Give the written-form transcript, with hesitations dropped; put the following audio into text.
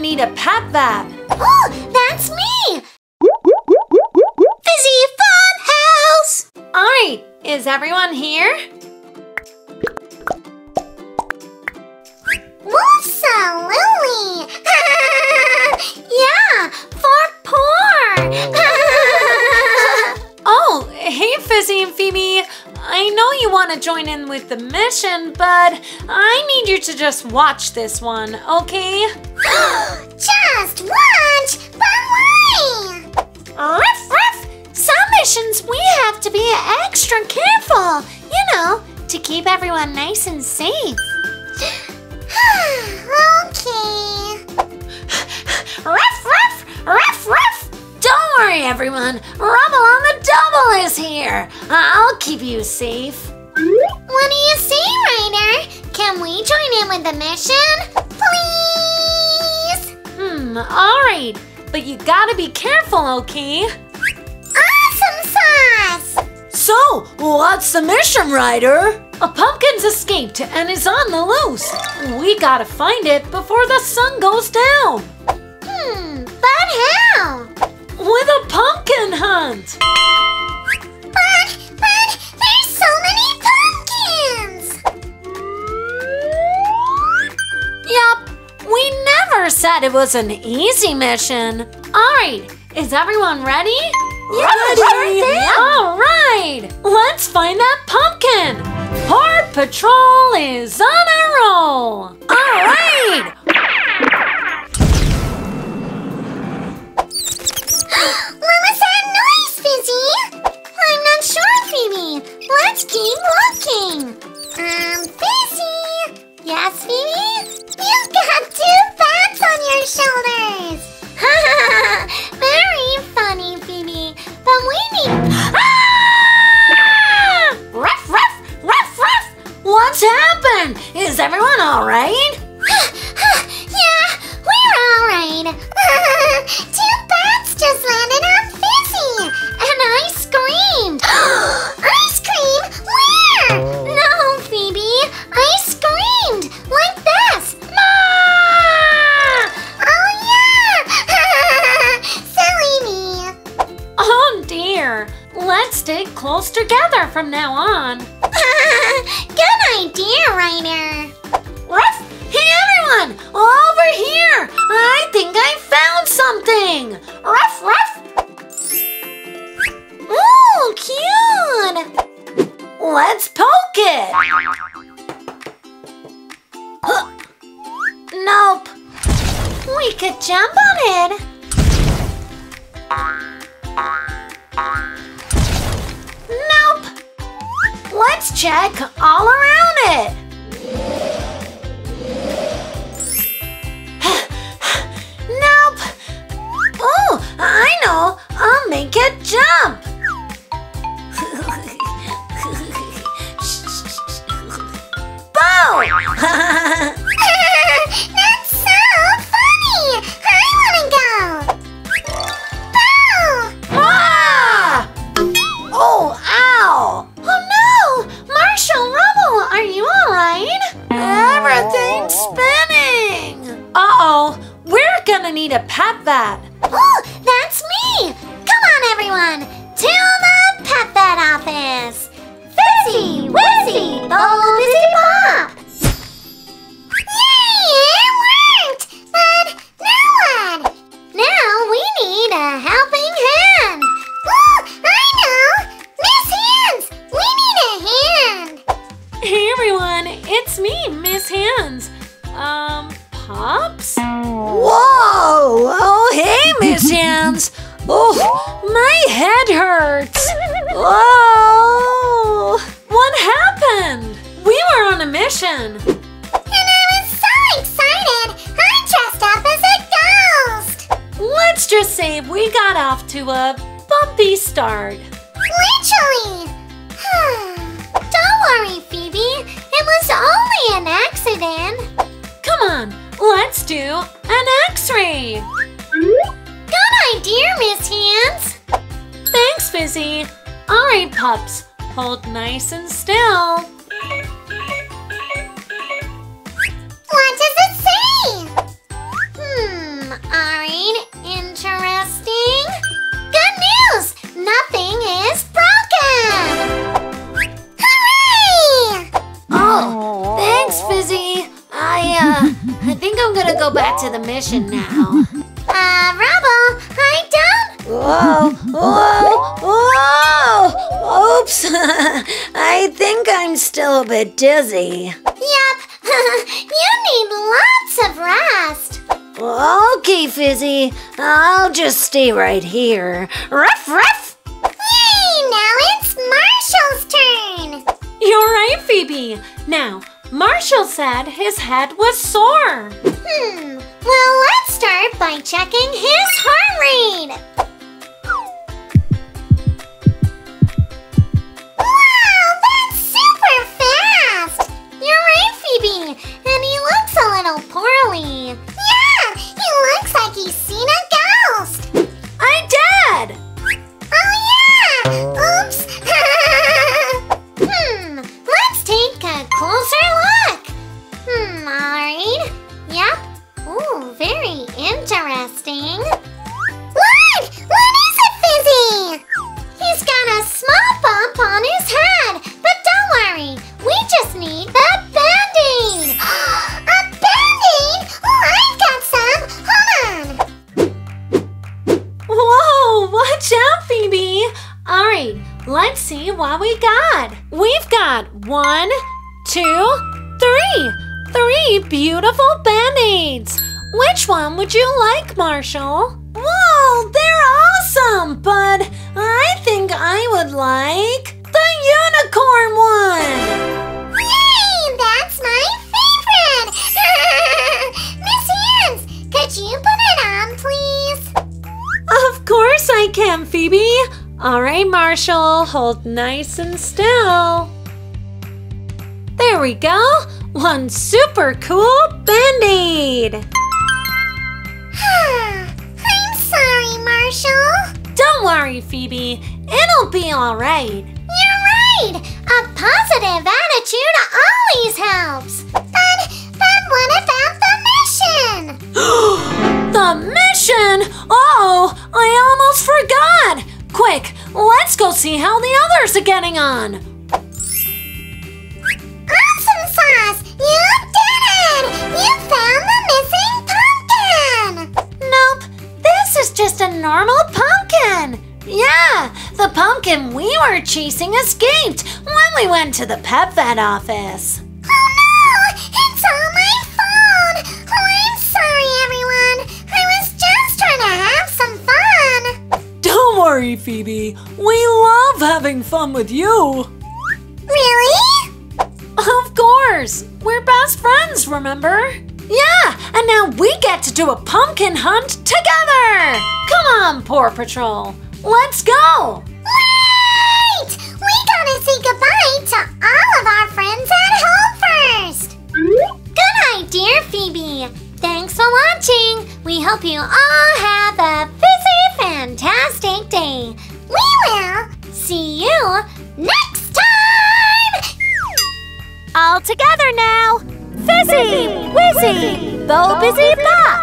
need a pet vet. Oh, that's me! Fizzy Fun House! Alright, is everyone here? Absolutely! Yeah, for poor! Oh, hey Fizzy and Phoebe. I know you want to join in with the mission, but I need you to just watch this one, okay? Just watch, but why? Ruff, ruff! Some missions we have to be extra careful, you know, to keep everyone nice and safe. Okay. Ruff, ruff, ruff, ruff! Don't worry, everyone. Rubble on the double is here. I'll keep you safe. What do you say, Ryder? Can we join in with the mission? Please? Alright. But you gotta be careful, okay? Awesome sauce! So, what's the mission, Ryder? A pumpkin's escaped and is on the loose. We gotta find it before the sun goes down. But how? With a pumpkin hunt. But there's so many pumpkins! Yup, we never said it was an easy mission. Alright, is everyone ready? Ready! Alright, let's find that pumpkin. Paw Patrol is on a roll. Alright! What was that noise, Fizzy? I'm not sure, Phoebe. Let's keep looking. Fizzy? Yes, Phoebe? You've got 2 bats on your shoulders. Very funny, Phoebe. But we need... Ah! Ruff, ruff, ruff, ruff! What's happened? Is everyone alright? Yeah, we're all right. 2 bats just landed on Fizzy, and I screamed. Ice cream? Where? No, Phoebe. I screamed like this. Ma! Oh yeah! Silly me. Oh dear. Let's stay close together from now on. Good idea, Ryder. Ruff! Hey everyone! Over here! I think I found something! Ruff, ruff! Ooh, cute! Let's poke it! Huh. Nope. We could jump on it. Nope. Let's check all around it. Nope. Oh, I know. I'll make it jump. Boom! That's so funny! I wanna go! Bow! Ah! Oh, ow! Oh no! Marshall and Rubble, are you alright? Everything's spinning! Uh-oh, we're gonna need a pet vet. Oh, that's me! Come on, everyone! To the Pet Vet office! Fizzy, Wizzy, Busy Pop! Yay! It worked! But now what? Now we need a helping hand! Oh, I know! Miss Hands! We need a hand! Hey everyone, it's me, Miss Hands. Pops? Whoa! Oh, hey, Miss Hands. Oh, my head hurts. Whoa! What happened? We were on a mission. And I was so excited! I dressed up as a ghost! Let's just say we got off to a bumpy start. Literally! Don't worry, Phoebe. It was only an accident. Come on, let's do an x-ray. Good idea, Miss Hands. Thanks, Fizzy. All right, pups, hold nice and still. What does it say? Alright, interesting. Good news! Nothing is broken! Hooray! Oh, thanks, Fizzy. I think I'm gonna go back to the mission now. Rubble, hi, Dad. Whoa, whoa, whoa! Oops, I think I'm still a bit dizzy. Yep, you need lots of rest. Okay, Fizzy, I'll just stay right here. Ruff, ruff! Yay, now it's Marshall's turn. You're right, Phoebe. Now, Marshall said his head was sore. Well, let's start by checking his heart rate. Wow, that's super fast. You're right, Phoebe. And he looks a little poorly. Yeah, he looks like he's seen a ghost. I did! Oh, yeah. Oops. Let's take a closer look. Alright. Yep. Ooh, very interesting. What? What is it, Fizzy? He's got a small bump on his head, but don't worry. We just need the Band-Aid. A Band-Aid? Oh, I've got some. Hold on. Whoa, watch out, Phoebe. All right, let's see what we got. We've got 1, 2, 3. 3 beautiful Band-Aids. Which one would you like, Marshall? Whoa, they're awesome, but I think I would like the unicorn one. Yay! That's my favorite! Miss Hands, could you put it on, please? Of course I can, Phoebe. All right, Marshall, hold nice and still. There we go. One super cool Band-Aid. I'm sorry, Marshall. Don't worry, Phoebe. It'll be all right. You're right. A positive attitude always helps. But what about the mission? The mission? Oh, I almost forgot. Quick, let's go see how the others are getting on. Awesome Sauce! You did it! You found the missing pumpkin! Nope, this is just a normal pumpkin. Yeah, the pumpkin we were chasing escaped when we went to the pet vet office. Oh no! It's all my fault! Oh, I'm sorry, everyone. I was just trying to have some fun. Don't worry, Phoebe. We love having fun with you. Really? Of course! We're best friends, remember? Yeah, and now we get to do a pumpkin hunt together! Come on, Paw Patrol, let's go! Wait! We gotta say goodbye to all of our friends at home first! Good idea, Phoebe! Thanks for watching! We hope you all have a Fizzy fantastic day! We will see you next time! All together now! Fizzy! Wizzy! Bo Busy Bop!